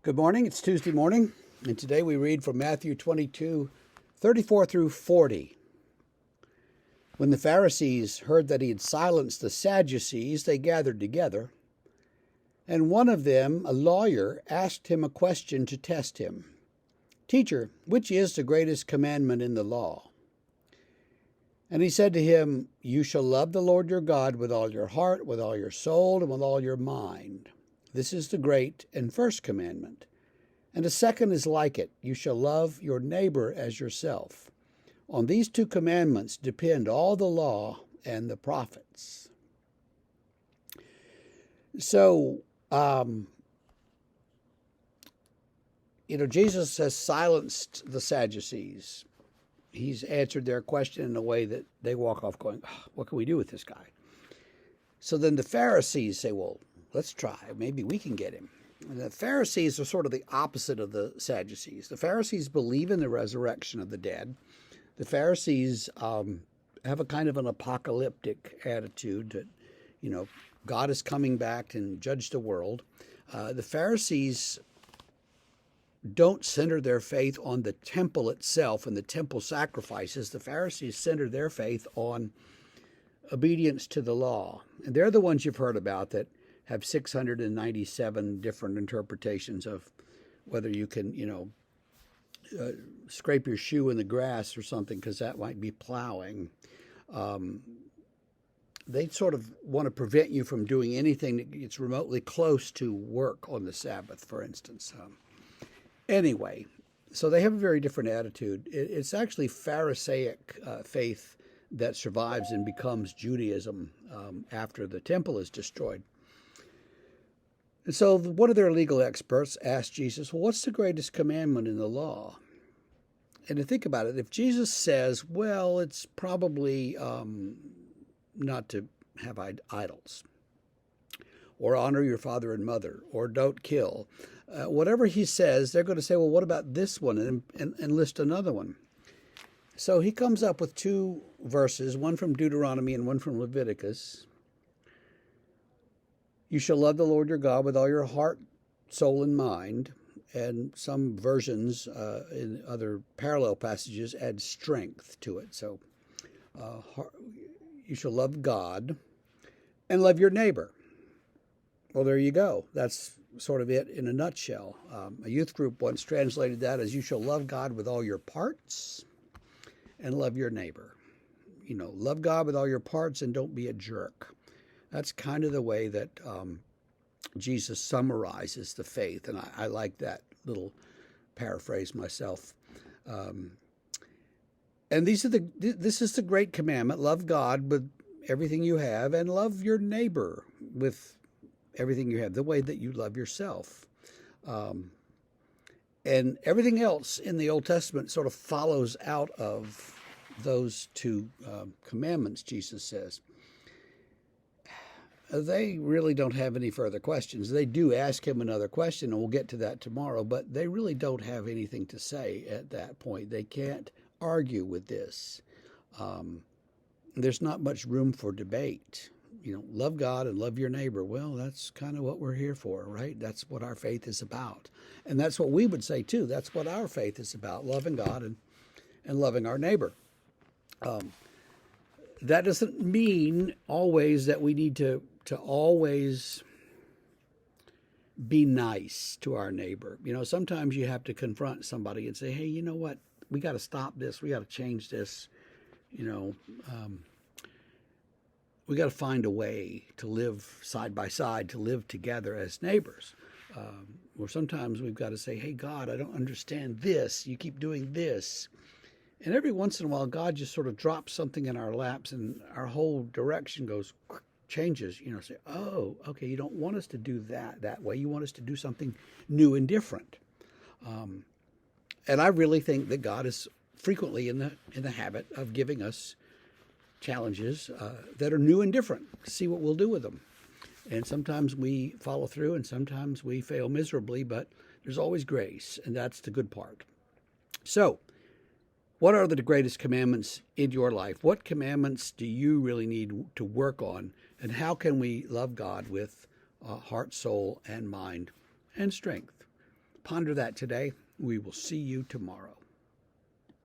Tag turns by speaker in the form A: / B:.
A: Good morning. It's Tuesday morning, and today we read from Matthew 22:34 through 40. When the Pharisees heard that he had silenced the Sadducees, they gathered together, and one of them, a lawyer, asked him a question to test him. "Teacher, which is the greatest commandment in the law?" And he said to him, "You shall love the Lord your God with all your heart, with all your soul, and with all your mind. This is the great and first commandment. And a second is like it. You shall love your neighbor as yourself. On these two commandments depend all the law and the prophets." So, Jesus has silenced the Sadducees. He's answered their question in a way that they walk off going, "What can we do with this guy?" So then the Pharisees say, "Well, let's try. Maybe we can get him." And the Pharisees are sort of the opposite of the Sadducees. The Pharisees believe in the resurrection of the dead. The Pharisees have a kind of an apocalyptic attitude that, God is coming back and judge the world. The Pharisees don't center their faith on the temple itself and the temple sacrifices. The Pharisees center their faith on obedience to the law. And they're the ones you've heard about that have 697 different interpretations of whether you can, scrape your shoe in the grass or something because that might be plowing. They sort of want to prevent you from doing anything that gets remotely close to work on the Sabbath, for instance. Anyway, so they have a very different attitude. It's actually Pharisaic faith that survives and becomes Judaism after the temple is destroyed. And so one of their legal experts asked Jesus, "Well, what's the greatest commandment in the law?" And to think about it, if Jesus says, "Well, it's probably not to have idols, or honor your father and mother, or don't kill," whatever he says, they're going to say, "Well, what about this one?" and list another one. So he comes up with two verses, one from Deuteronomy and one from Leviticus. "You shall love the Lord your God with all your heart, soul, and mind." And some versions in other parallel passages add strength to it. So you shall love God and love your neighbor. Well, there you go. That's sort of it in a nutshell. A youth group once translated that as, "You shall love God with all your parts and love your neighbor." Love God with all your parts and don't be a jerk. That's kind of the way that Jesus summarizes the faith, and I like that little paraphrase myself. And this is the great commandment: love God with everything you have, and love your neighbor with everything you have, the way that you love yourself. And everything else in the Old Testament sort of follows out of those two commandments, Jesus says. They really don't have any further questions. They do ask him another question, and we'll get to that tomorrow, but they really don't have anything to say at that point. They can't argue with this. There's not much room for debate. Love God and love your neighbor. Well, that's kind of what we're here for, right? That's what our faith is about. And that's what we would say, too. That's what our faith is about, loving God and loving our neighbor. That doesn't mean always that we need to always be nice to our neighbor. Sometimes you have to confront somebody and say, "Hey, you know what? We got to stop this. We got to change this. We got to find a way to live side by side, to live together as neighbors." Or sometimes we've got to say, "Hey, God, I don't understand this. You keep doing this." And every once in a while, God just sort of drops something in our laps and our whole direction changes. Say, "Oh, okay, you don't want us to do that way. You want us to do something new and different." And I really think that God is frequently in the habit of giving us challenges that are new and different. See what we'll do with them. And sometimes we follow through, and sometimes we fail miserably, but there's always grace, and that's the good part. So, what are the greatest commandments in your life? What commandments do you really need to work on? And how can we love God with heart, soul, and mind, and strength? Ponder that today. We will see you tomorrow.